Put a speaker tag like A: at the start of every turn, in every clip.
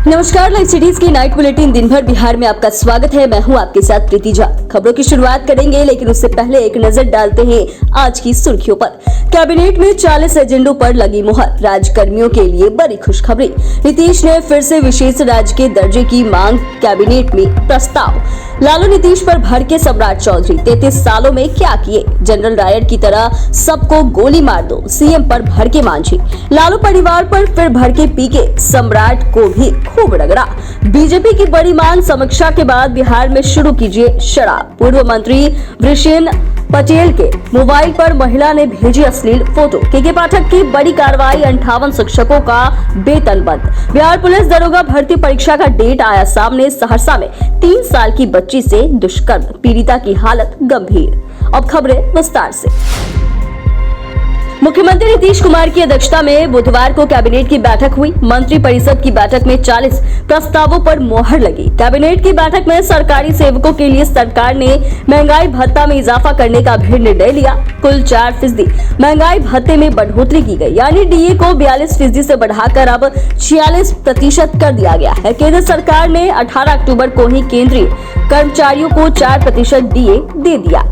A: नमस्कार, live cities की night bulletin दिन भर बिहार में आपका स्वागत है। मैं हूं आपके साथ प्रीति झा। खबरों की शुरुआत करेंगे, लेकिन उससे पहले एक नजर डालते हैं आज की सुर्खियों पर। कैबिनेट में 40 एजेंडों पर लगी मुहर, राज्यकर्मियों के लिए बड़ी खुशखबरी। नीतीश ने फिर से विशेष राज्य के दर्जे की मांग, कैबिनेट में प्रस्ताव। लालू नीतीश पर भड़के सम्राट चौधरी, 33 सालों में क्या किए, जनरल डायर की तरह सबको गोली मार दो, सीएम पर भड़के मांझी। लालू परिवार पर फिर भड़के पीके, सम्राट को भी खूब रगड़ा। बीजेपी की बड़ी मांग, समीक्षा के बाद बिहार में शुरू कीजिए शराब। पूर्व मंत्री वृषेण पटेल के मोबाइल पर महिला ने भेजी अश्लील फोटो। के पाठक की बड़ी कार्रवाई, 58 शिक्षकों का वेतन बंद। बिहार पुलिस दरोगा भर्ती परीक्षा का डेट आया सामने। सहरसा में 3 साल की बच्ची से दुष्कर्म, पीड़िता की हालत गंभीर। अब खबरें विस्तार से। मुख्यमंत्री नीतीश कुमार की अध्यक्षता में बुधवार को कैबिनेट की बैठक हुई। मंत्री परिषद की बैठक में 40 प्रस्तावों पर मोहर लगी। कैबिनेट की बैठक में सरकारी सेवकों के लिए सरकार ने महंगाई भत्ता में इजाफा करने का भी निर्णय लिया। कुल 4% महंगाई भत्ते में बढ़ोतरी की गई, यानी डीए को 42% से बढ़ाकर अब 46% कर दिया गया है। केंद्र सरकार ने 18 अक्टूबर को ही केंद्रीय कर्मचारियों को 4% डीए दे दिया।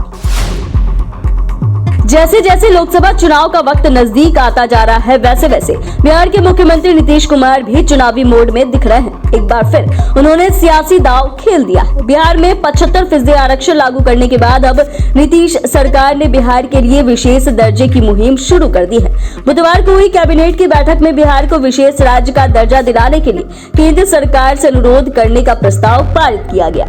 A: जैसे जैसे लोकसभा चुनाव का वक्त नजदीक आता जा रहा है, वैसे वैसे बिहार के मुख्यमंत्री नीतीश कुमार भी चुनावी मोड में दिख रहे हैं। एक बार फिर उन्होंने सियासी दांव खेल दिया है। बिहार में 75% आरक्षण लागू करने के बाद अब नीतीश सरकार ने बिहार के लिए विशेष दर्जे की मुहिम शुरू कर दी है। बुधवार को हुई कैबिनेट की बैठक में बिहार को विशेष राज्य का दर्जा दिलाने के लिए केंद्र सरकार से अनुरोध करने का प्रस्ताव पारित किया गया।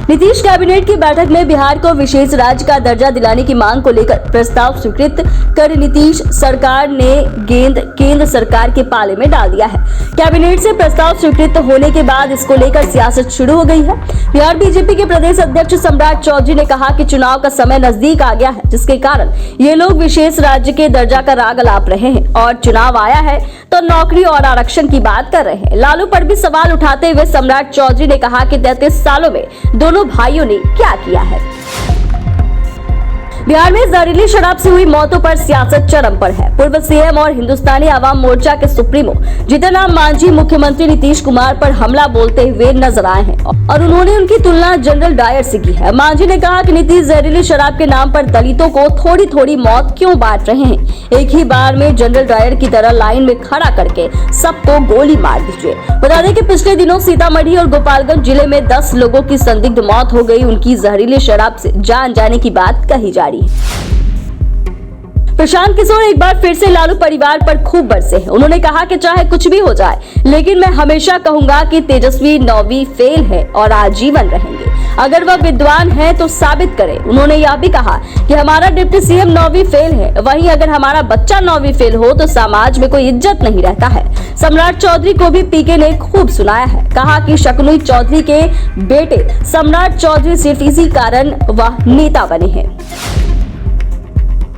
A: नीतीश कैबिनेट की बैठक में बिहार को विशेष राज्य का दर्जा दिलाने की मांग को लेकर प्रस्ताव स्वीकृत कर नीतीश सरकार ने गेंद केंद्र सरकार के पाले में डाल दिया है। कैबिनेट से प्रस्ताव स्वीकृत होने के बाद इसको लेकर सियासत शुरू हो गई है। बिहार बीजेपी के प्रदेश अध्यक्ष सम्राट चौधरी ने कहा कि चुनाव का समय नजदीक आ गया है, जिसके कारण ये लोग विशेष राज्य के दर्जा का राग अलाप रहे हैं और चुनाव आया है तो नौकरी और आरक्षण की बात कर रहे हैं। लालू पर भी सवाल उठाते हुए सम्राट चौधरी ने कहा कि 33 सालों में दोनों भाइयों ने क्या किया है। बिहार में जहरीली शराब से हुई मौतों पर सियासत चरम पर है। पूर्व सीएम और हिंदुस्तानी आवाम मोर्चा के सुप्रीमो जीतन राम मांझी मुख्यमंत्री नीतीश कुमार पर हमला बोलते हुए नजर आए हैं और उन्होंने उनकी तुलना जनरल डायर से की है। मांझी ने कहा कि नीतीश जहरीली शराब के नाम पर दलितों को थोड़ी थोड़ी मौत क्यों बांट रहे हैं। एक ही बार में जनरल डायर की तरह लाइन में खड़ा करके सबको गोली मार दीजिए। बता दें कि पिछले दिनों सीतामढ़ी और गोपालगंज जिले में 10 लोगों की संदिग्ध मौत हो गई। उनकी जहरीली शराब से जान जाने की बात कही जा रही है। प्रशांत किशोर एक बार फिर से लालू परिवार पर खूब बरसे हैं। उन्होंने कहा कि चाहे कुछ भी हो जाए, लेकिन मैं हमेशा कहूंगा कि तेजस्वी 9वीं फेल है और आजीवन रहेंगे। अगर वह विद्वान है तो साबित करें। उन्होंने यह भी कहा कि हमारा डिप्टी सीएम 9वीं फेल है, वहीं अगर हमारा बच्चा 9वीं फेल हो तो समाज में कोई इज्जत नहीं रहता है। सम्राट चौधरी को भी पीके ने खूब सुनाया है। कहा कि शकुनी चौधरी के बेटे सम्राट चौधरी सिर्फ इसी कारण वह नेता बने हैं।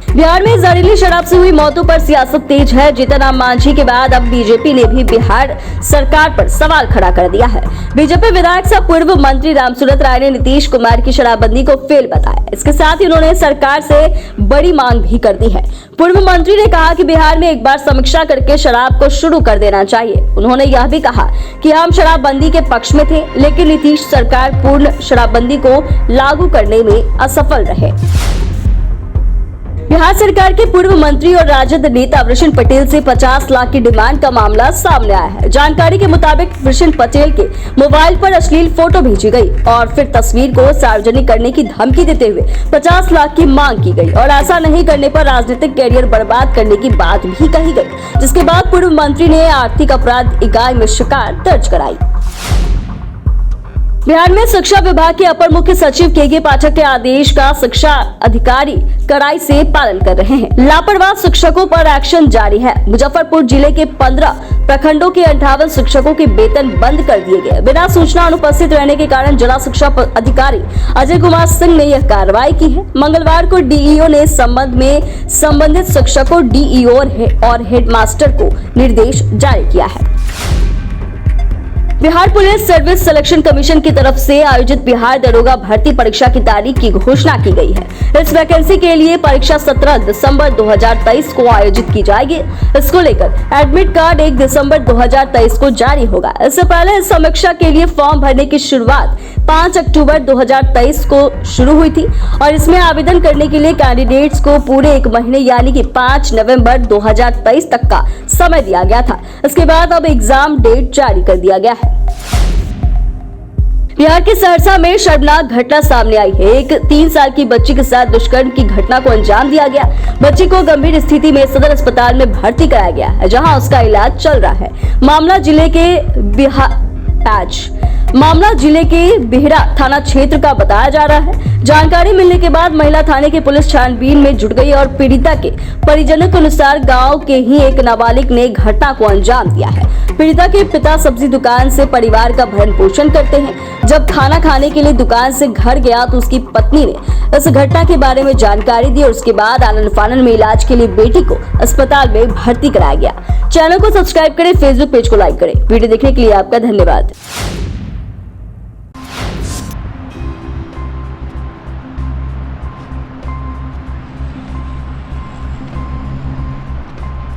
A: बिहार में जहरीली शराब से हुई मौतों पर सियासत तेज है। जीतन राम मांझी के बाद अब बीजेपी ने भी बिहार सरकार पर सवाल खड़ा कर दिया है। बीजेपी विधायक सह पूर्व मंत्री रामसूरत राय ने नीतीश कुमार की शराबबंदी को फेल बताया। इसके साथ ही उन्होंने सरकार से बड़ी मांग भी कर दी है। पूर्व मंत्री ने कहा कि बिहार में एक बार समीक्षा करके शराब को शुरू कर देना चाहिए। उन्होंने यह भी कहा कि हम शराबबंदी के पक्ष में थे, लेकिन नीतीश सरकार पूर्ण शराबबंदी को लागू करने में असफल रहे। बिहार सरकार के पूर्व मंत्री और राजद नेता वृषेण पटेल से 50 लाख की डिमांड का मामला सामने आया है। जानकारी के मुताबिक वृषेण पटेल के मोबाइल पर अश्लील फोटो भेजी गई और फिर तस्वीर को सार्वजनिक करने की धमकी देते हुए 50 लाख की मांग की गई और ऐसा नहीं करने पर राजनीतिक कैरियर बर्बाद करने की बात भी कही गई, जिसके बाद पूर्व मंत्री ने आर्थिक अपराध इकाई में शिकायत दर्ज कराई। बिहार में शिक्षा विभाग के अपर मुख्य सचिव के पाठक के आदेश का शिक्षा अधिकारी कड़ाई से पालन कर रहे हैं। लापरवाह शिक्षकों पर एक्शन जारी है। मुजफ्फरपुर जिले के 15 प्रखंडों के 58 शिक्षकों के वेतन बंद कर दिए गए। बिना सूचना अनुपस्थित रहने के कारण जिला शिक्षा अधिकारी अजय कुमार सिंह ने यह कार्रवाई की है। मंगलवार को डीईओ ने संबंध में संबंधित शिक्षकों, डीईओ और हेडमास्टर को निर्देश जारी किया है। Bihar police service selection commission की तरफ से आयोजित बिहार दरोगा भर्ती परीक्षा की तारीख की घोषणा की गई है। इस वैकेंसी के लिए परीक्षा 17 दिसंबर 2023 को आयोजित की जाएगी। इसको लेकर एडमिट कार्ड 1 दिसंबर 2023 को जारी होगा। इससे पहले इस समीक्षा के लिए फॉर्म भरने की शुरुआत 5 अक्टूबर 2023 को शुरू हुई थी और इसमें आवेदन करने के लिए कैंडिडेट्स को पूरे 1 महीने यानी कि 5 नवंबर 2023 तक का समय दिया गया था। इसके बाद अब एग्जाम डेट जारी कर दिया गया है। बिहार के सहरसा में शर्मनाक घटना सामने आई है। एक 3 साल की बच्ची के साथ दुष्कर्म की घटना को अंजाम दिया गया। बच्ची को गंभीर स्थिति में सदर अस्पताल में भर्ती कराया गया है, जहां उसका इलाज चल रहा है। मामला जिले के बिहरा थाना क्षेत्र का बताया जा रहा है। जानकारी मिलने के बाद महिला थाने की पुलिस छानबीन में जुट गई और पीड़िता के परिजनों के अनुसार गांव के ही एक नाबालिग ने घटना को अंजाम दिया है। पीड़िता के पिता सब्जी दुकान से परिवार का भरण पोषण करते हैं। जब खाना खाने के लिए दुकान से घर गया तो उसकी पत्नी ने इस घटना के बारे में जानकारी दी और उसके बाद आनन फानन में इलाज के लिए बेटी को अस्पताल में भर्ती कराया गया। चैनल को सब्सक्राइब करें, फेसबुक पेज को लाइक करें। वीडियो देखने के लिए आपका धन्यवाद।